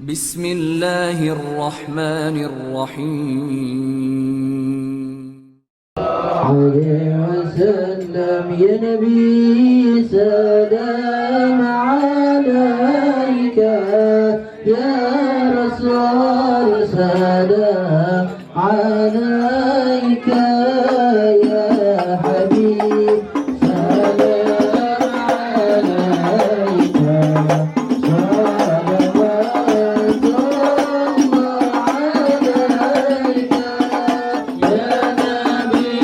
بسم الله الرحمن الرحيم. عليه وسلم يا نبي سلام عليك، يا رسول سلام عليك، يا حبيب سلام عليك، صلوات الله عليك يا نبي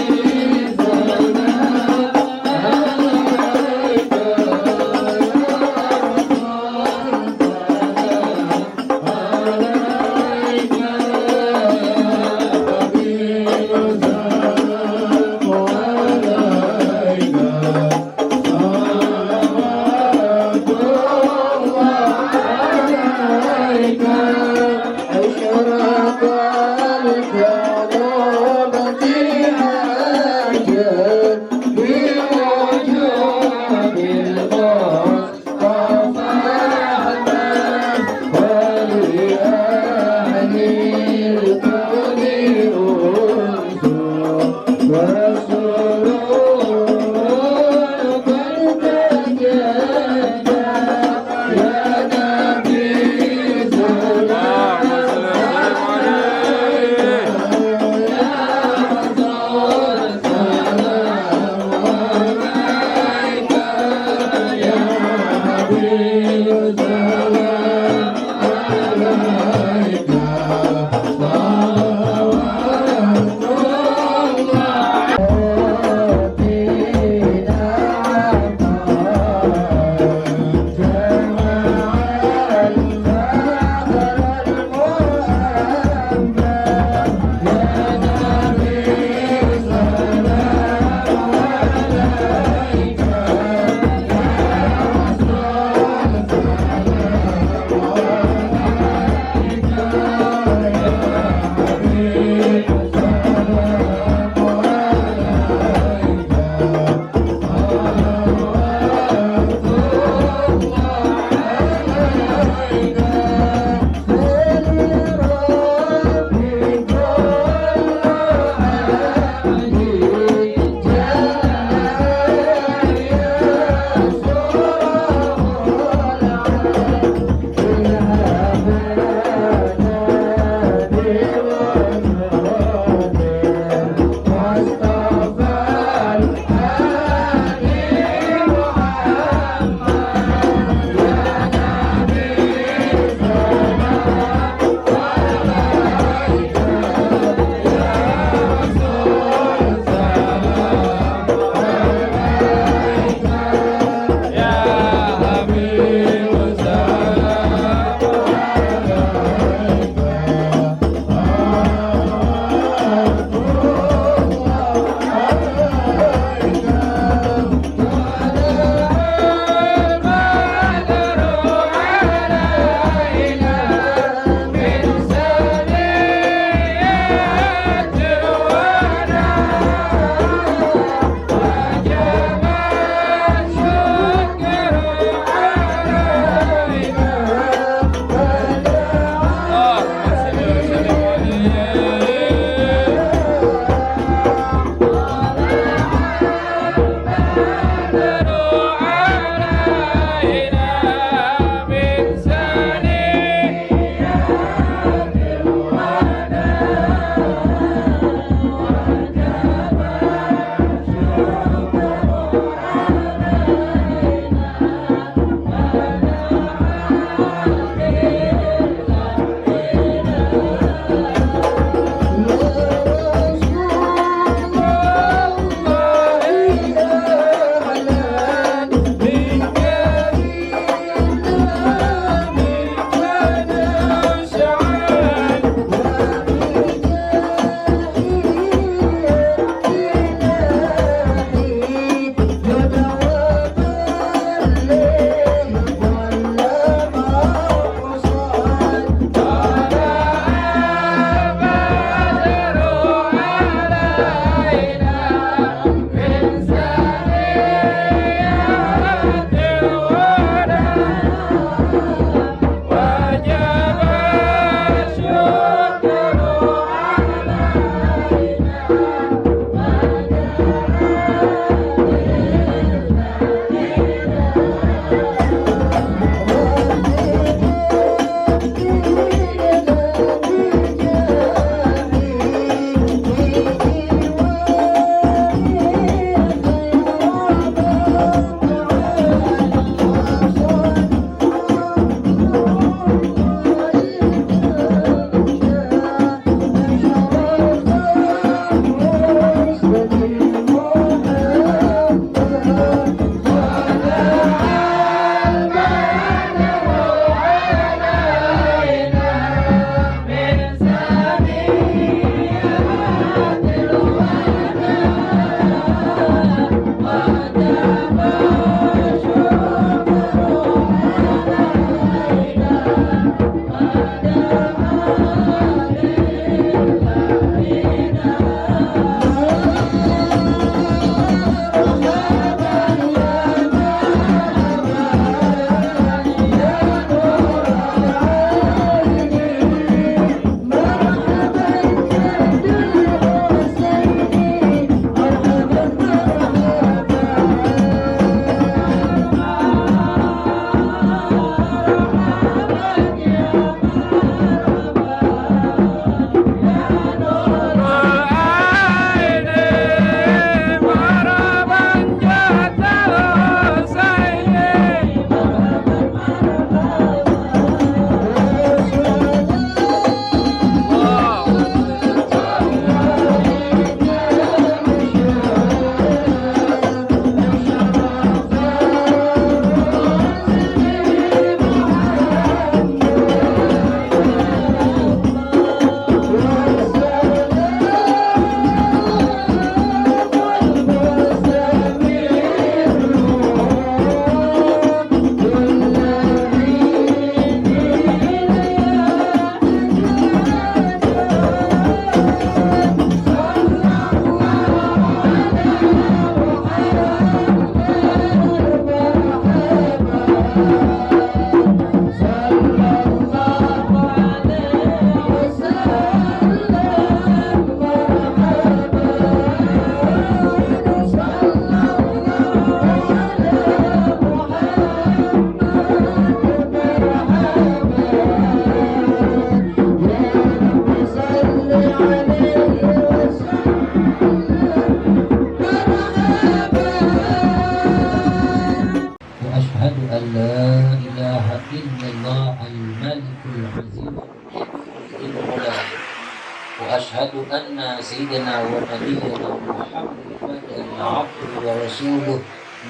وأشهد أن سيدنا ونبينا محمدا عبده ورسوله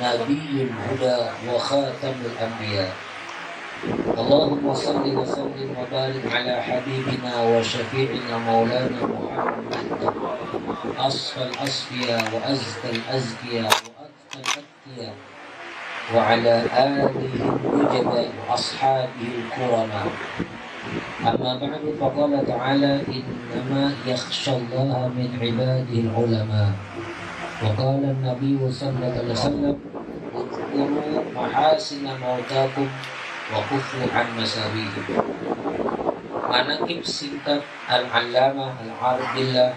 نبي الهدى وخاتم الأنبياء. اللهم صل وسلم وبارك على حبيبنا وشفيعنا مولانا محمد أصفى الأصفياء وأزكى الأزكياء وأتقى الأتقياء وعلى آله النجباء وأصحابه الكرماء. أما بعد فقال تعالى إنما يخشى الله من عباده العلماء. وقال النبي صلى الله عليه وسلم اذكروا محاسن موتاكم وكفوا عن مساويهم. Manaqib singkat Al-Allamah Al-Arif Billah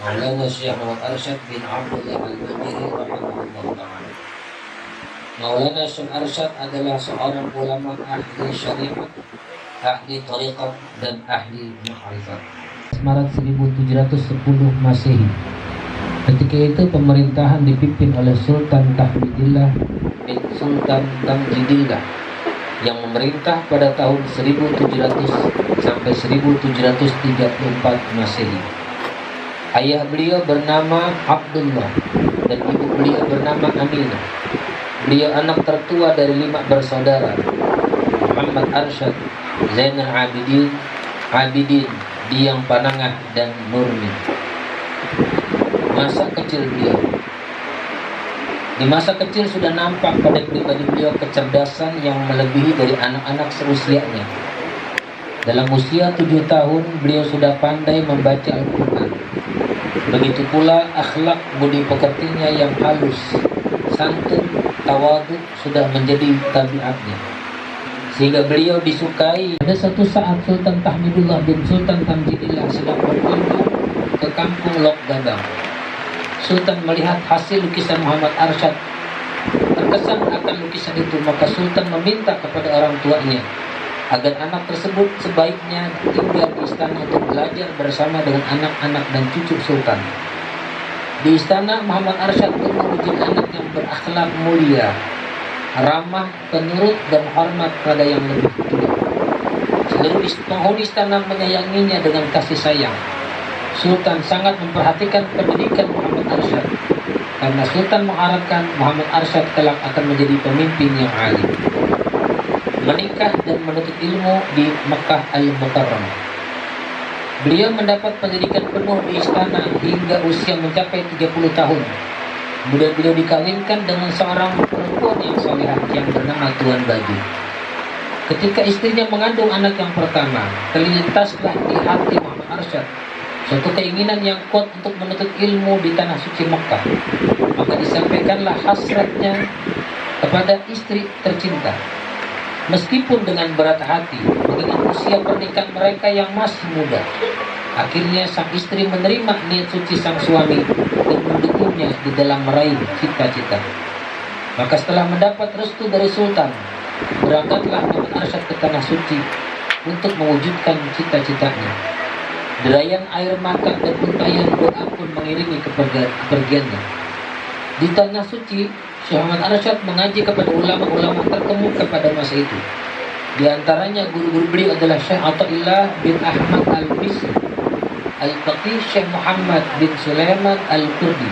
Maulana Syekh Muhammad Arsyad bin Abdullah Al-Badiri rahimahullah ta'ala. Maulana Syekh Arsyad adalah seorang ulama ahli syariat, ahli tariqat dan ahli ma'rifat. Maret 1710 Masehi. Ketika itu pemerintahan dipimpin oleh Sultan Tahmidillah bin Sultan Tamjidillah yang memerintah pada tahun 1700 sampai 1734 Masehi. Ayah beliau bernama Abdullah dan ibu beliau bernama Aminah. Beliau anak tertua dari 5 bersaudara, Muhammad Arsyad, Zainal Abidin, Diang Panangah dan Nurmi. Masa kecil beliau. Di masa kecil sudah nampak pada pribadi beliau kecerdasan yang melebihi dari anak-anak seusianya. Dalam usia 7 tahun beliau sudah pandai membaca Al-Quran. Begitu pula akhlak budi pekertinya yang halus, santun, tawadhu sudah menjadi tabiatnya, sehingga beliau disukai. Pada suatu saat Sultan Tahmidullah bin Sultan Tamjidillah sedang berkunjung ke kampung Lok Gadang. Sultan melihat hasil lukisan Muhammad Arsyad, terkesan akan lukisan itu, maka Sultan meminta kepada orang tuanya agar anak tersebut sebaiknya tinggal di istana untuk belajar bersama dengan anak-anak dan cucu Sultan. Di istana, Muhammad Arsyad pun menjadi anak yang berakhlak mulia, ramah, penurut dan hormat pada yang lebih tua. Seluruh penghuni istana menyayanginya dengan kasih sayang. Sultan sangat memperhatikan pendidikan Muhammad Arsyad karena Sultan mengharapkan Muhammad Arsyad kelak akan menjadi pemimpin yang alim. Menikah dan menuntut ilmu di Mekah Al-Mukarramah. Beliau mendapat pendidikan penuh di istana hingga usia mencapai 30 tahun. Kemudian beliau dikawinkan dengan seorang perempuan yang salihah yang bernama Tuan Baju. Ketika istrinya mengandung anak yang pertama, terlintaslah di hati Muhammad Arsyad suatu keinginan yang kuat untuk menuntut ilmu di tanah suci Mekah. Maka disampaikanlah hasratnya kepada istri tercinta. Meskipun dengan berat hati, mengingat usia pernikahan mereka yang masih muda, akhirnya sang istri menerima niat suci sang suami dan mendukungnya di dalam meraih cita-cita. Maka setelah mendapat restu dari Sultan, berangkatlah Muhammad Arsyad ke tanah suci untuk mewujudkan cita-citanya. Derayan air mata dan untayan doa pun mengiringi kepergiannya. Di tanah suci, Syekh Muhammad Arsyad mengaji kepada ulama-ulama terkemuka pada masa itu. Di antaranya guru-guru beliau adalah Syekh Athaillah bin Ahmad Al-Bisri, Al-Faqih Syekh Muhammad bin Sulaiman Al-Kurdi,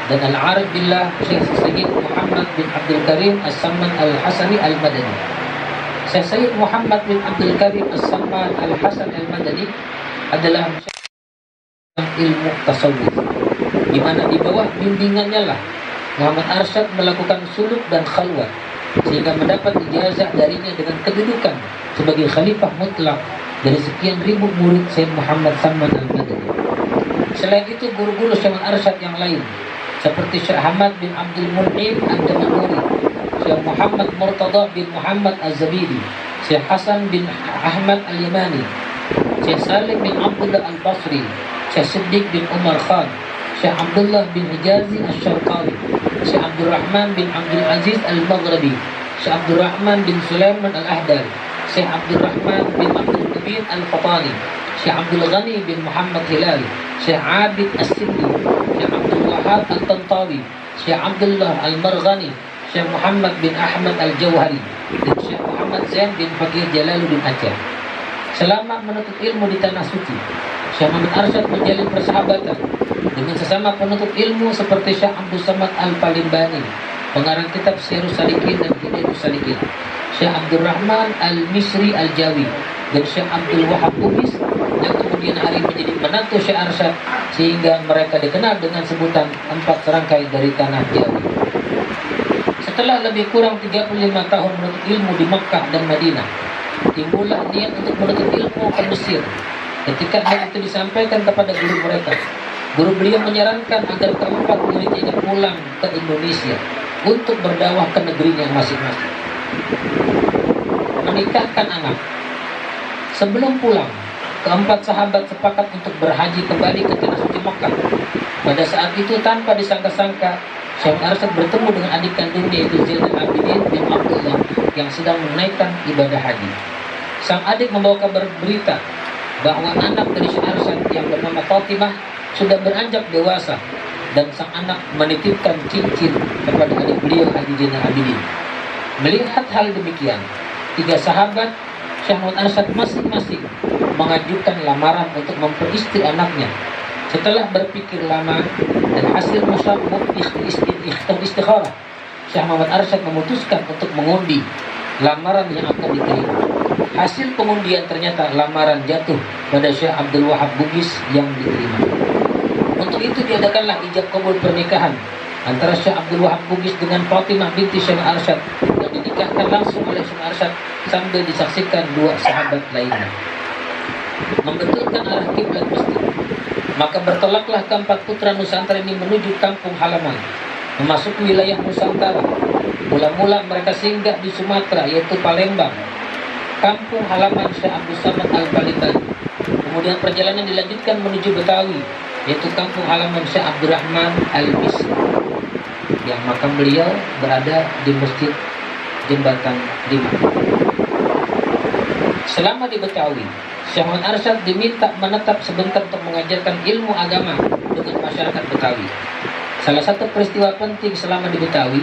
dan Al-Arif Billah Syekh Sayyid Muhammad bin Abdul Karim As-Samman Al-Hasani Al-Madani. Syekh Sayyid Muhammad bin Abdul Karim As-Samman Al-Hasan Al-Madani adalah ilmu tasawuf, di mana di bawah bimbingannya lah Muhammad Arsyad melakukan suluk dan khalwat sehingga mendapat ijazah darinya dengan kedudukan sebagai khalifah mutlak dari sekian ribu murid Syekh Muhammad Samman Al-Madani. Selain itu, guru-guru Syekh Arsyad yang lain seperti Syekh Ahmad bin Abdul Mun'im Ad-Damanuri, Syekh Muhammad Murtada bin Muhammad Az-Zabidi, Syekh Hasan bin Ahmad Al-Yamani, Syekh Salim bin Abdullah Al-Basri, Syekh Siddiq bin Umar Khan, Syekh Abdullah bin Hijazi Asy-Syarqawi, Syekh Abdul Rahman bin Abdul Aziz Al-Maghribi, Syekh Abdul Rahman bin Sulaiman Al-Ahdal, Syekh Abdul Rahman bin Abdul Mubin Al-Fatani, Syekh Abdul Ghani bin Muhammad Hilal, Syekh Abid As-Sindi, Syekh Abdul Wahab Al-Tantawi, Syekh Abdullah Al-Marghani, Syekh Muhammad bin Ahmad Al-Jawhari, dan Syekh Muhammad Zain bin Fakir Jalaluddin Aceh. Selama menuntut ilmu di tanah suci, Syekh Muhammad Arsyad menjalin persahabatan dengan sesama penuntut ilmu seperti Syekh Abdul Samad Al-Palimbani, pengarang kitab Sirus Salikin dan Hidayatus Salikin, Syekh Abdul Rahman Al-Misri Al-Jawi, dan Syekh Abdul Wahab Bugis yang kemudian hari menjadi menantu Syekh Arsyad, sehingga mereka dikenal dengan sebutan empat serangkai dari tanah Jawi. Setelah lebih kurang 35 tahun menuntut ilmu di Makkah dan Madinah, timbullah niat untuk menuntut ilmu ke Mesir. Ketika hal itu disampaikan kepada guru mereka, guru beliau menyarankan agar keempat muridnya pulang ke Indonesia untuk berdakwah ke negerinya masing-masing. Menikahkan anak. Sebelum pulang, keempat sahabat sepakat untuk berhaji kembali ke tanah suci Makkah. Pada saat itu tanpa disangka-sangka, Syekh Arsyad bertemu dengan adik kandungnya yaitu Zainal Abidin bin Abdullah yang sedang menunaikan ibadah haji. Sang adik membawa kabar berita bahwa anak dari Syekh Arsyad yang bernama Fatimah sudah beranjak dewasa, dan sang anak menitipkan cincin kepada adik beliau Haji Zainal Abidin. Melihat hal demikian, tiga sahabat Syekh Muhammad Arsyad masing-masing mengajukan lamaran untuk memperistri anaknya. Setelah berpikir lama dan hasil musyawarah istikharah, Syekh Muhammad Arsyad memutuskan untuk mengundi lamaran yang akan diterima. Hasil pengundian ternyata lamaran jatuh pada Syekh Abdul Wahab Bugis yang diterima. Untuk itu diadakanlah ijab kabul pernikahan antara Syekh Abdul Wahab Bugis dengan Fatimah binti Syekh Arsyad, yang dinikahkan langsung oleh Syekh Arsyad sambil disaksikan dua sahabat lainnya. Membetulkan arah kiblat masjid, maka bertolaklah keempat putra Nusantara ini menuju kampung halaman, memasuki wilayah Nusantara. Mula-mula mereka singgah di Sumatera, yaitu Palembang, kampung halaman Syekh Abdul Samad Al-Palimbani. Kemudian perjalanan dilanjutkan menuju Betawi, yaitu kampung halaman Syekh Abdul Rahman Al-Misri, yang makam beliau berada di Masjid Jembatan 5. Selama di Betawi, Syekh Muhammad Arsyad diminta menetap sebentar untuk mengajarkan ilmu agama dengan masyarakat Betawi. Salah satu peristiwa penting selama di Betawi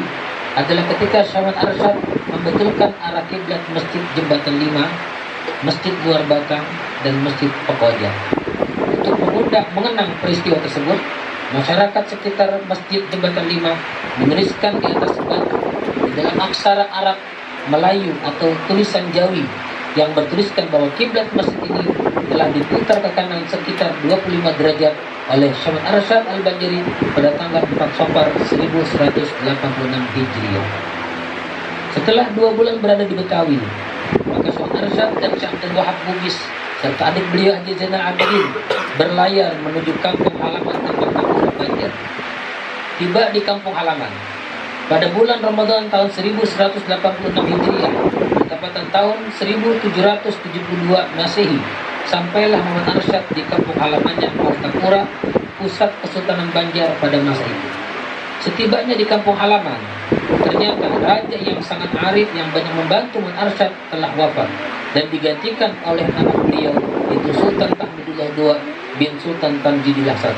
adalah ketika Syekh Muhammad Arsyad membetulkan arah kiblat Masjid Jembatan 5, Masjid Luar Batang, dan Masjid Pekojan. Untuk mengenang peristiwa tersebut, masyarakat sekitar Masjid Jembatan 5 menuliskan di atas batu di dalam aksara Arab Melayu atau tulisan Jawi yang bertuliskan bahwa kiblat masjid ini telah diputar ke kanan sekitar 25 derajat oleh Syekh Muhammad Arsyad Al-Banjari pada tanggal 4 Safar 1186 Hijriah. Setelah 2 bulan berada di Betawi, maka Arsyad dan Syekh Abdul Wahab Bugis serta adik beliau Haji Zainal Abidin berlayar menuju kampung halaman tempat kampung Banjar. Tiba di kampung halaman pada bulan Ramadan tahun 1186 Hijriah, bertepatan tahun 1772 Masehi, sampailah Muhammad Arsyad di kampung halamannya Martapura, pusat Kesultanan Banjar pada masa itu. Setibanya di kampung halaman, ternyata raja yang sangat arif yang banyak membantu Muhammad Arsyad telah wafat dan digantikan oleh anak beliau, yaitu Sultan Tahmidullah II bin Sultan Tamjidillah I.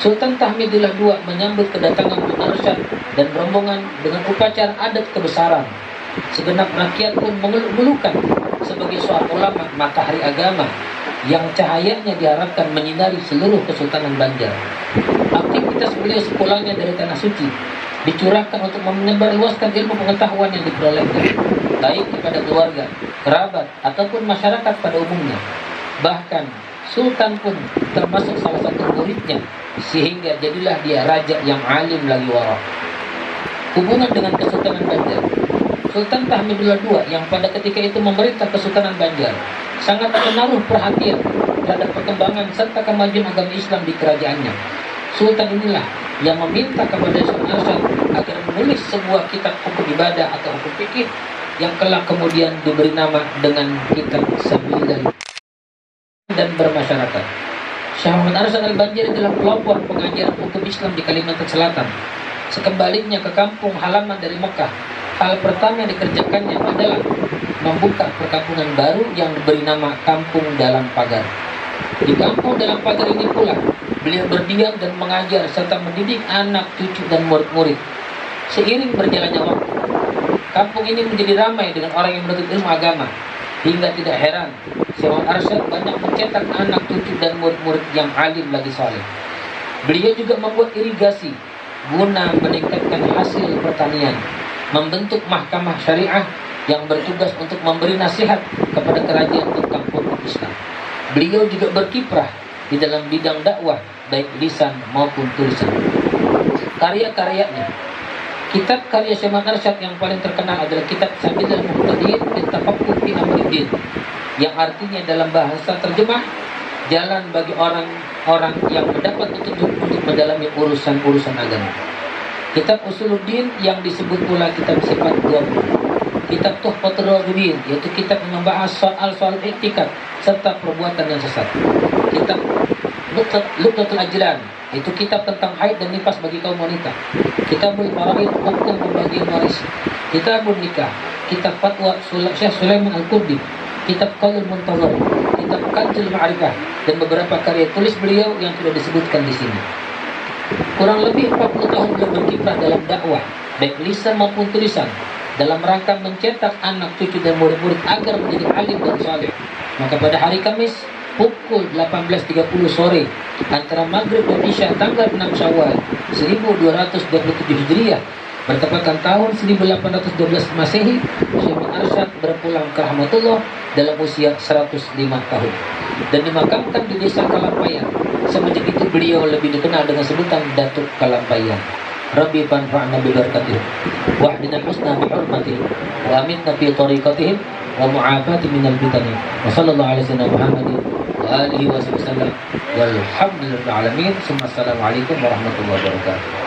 Sultan Tahmidullah II menyambut kedatangan Muhammad Arsyad dan rombongan dengan upacara adat kebesaran. Segenap rakyat pun mengeluhkan sebagai seorang ulama matahari agama yang cahayanya diharapkan menyinari seluruh Kesultanan Banjar. Aktivitas beliau sepulangnya dari Tanah Suci dicurahkan untuk menyebarluaskan ilmu pengetahuan yang diperolehnya, baik kepada keluarga, kerabat, ataupun masyarakat pada umumnya. Bahkan Sultan pun termasuk salah satu muridnya, sehingga jadilah dia raja yang alim lagi wara. Hubungan dengan Kesultanan Banjar, Sultan Tahmidullah II yang pada ketika itu memerintah Kesultanan Banjar sangat menaruh perhatian terhadap perkembangan serta kemajuan agama Islam di kerajaannya. Sultan inilah yang meminta kepada Syekh Arsyad agar menulis sebuah kitab hukum ibadah atau hukum fikih yang kelak kemudian diberi nama dengan kitab Sabilillah dan bermasyarakat. Syekh Muhammad Arsyad Al-Banjari adalah pelopor pengajaran hukum Islam di Kalimantan Selatan. Sekembalinya ke kampung halaman dari Mekah, hal pertama yang dikerjakannya adalah membuka perkampungan baru yang diberi nama Kampung Dalam Pagar. Di Kampung Dalam Pagar ini pula beliau berdiam dan mengajar serta mendidik anak, cucu, dan murid-murid. Seiring berjalannya waktu, kampung ini menjadi ramai dengan orang yang menuntut ilmu agama. Hingga tidak heran, Syekh Muhammad Arsyad banyak mencetak anak, cucu, dan murid-murid yang alim lagi saleh. Beliau juga membuat irigasi guna meningkatkan hasil pertanian, membentuk mahkamah syariah yang bertugas untuk memberi nasihat kepada kerajaan tentang hukum Islam. Beliau juga berkiprah di dalam bidang dakwah, baik lisan maupun tulisan. Karya-karyanya, kitab karya Syekh Muhammad Arsyad yang paling terkenal adalah kitab Sabilul Muhtadin fi Tafaqquh fi Amriddin, yang artinya dalam bahasa terjemah, jalan bagi orang-orang yang mendapat petunjuk untuk mendalami urusan-urusan agama. Kitab Usuluddin yang disebut pula kitab Sifat 20. Kitab Tuhfatul Raghibin, yaitu kitab yang membahas soal-soal iktikad serta perbuatan yang sesat. Kitab Luqatul Ajlan, itu kitab tentang haid dan nifas bagi kaum wanita. Kitabul Faraid, hukum pembagian waris. Kitabul Nikah, kitab fatwa Syekh Sulaiman Al-Qurdi, kitab Qaulul Muntazar, kitab Kanzul Ma'rifah, dan beberapa karya tulis beliau yang sudah disebutkan di sini. Kurang lebih 40 tahun beliau berkiprah dalam dakwah, baik lisan maupun tulisan, dalam rangka mencetak anak, cucu, dan murid-murid agar menjadi alim dan saleh. Maka pada hari Kamis pukul 18.30 sore antara Maghrib dan Isya tanggal 6 Syawal 1227 Hijriah, bertepatan tahun 1812 Masehi, Syekh Muhammad Arsyad berpulang ke rahmatullah dalam usia 105 tahun dan dimakamkan di desa Kalampayan. Semenjak itu beliau lebih dikenal dengan sebutan Datuk Kalampayan. Rabbi fanfa'na bi barakatih wa ahdina husna bi hurmatih wa amitna fi tariqatihim wa mu'afati minal fitani wa sallallahu alaihi wasallam Muhammadin wa alihi wa sallam walhamdulillahi alamin. Assalamualaikum warahmatullahi wabarakatuh.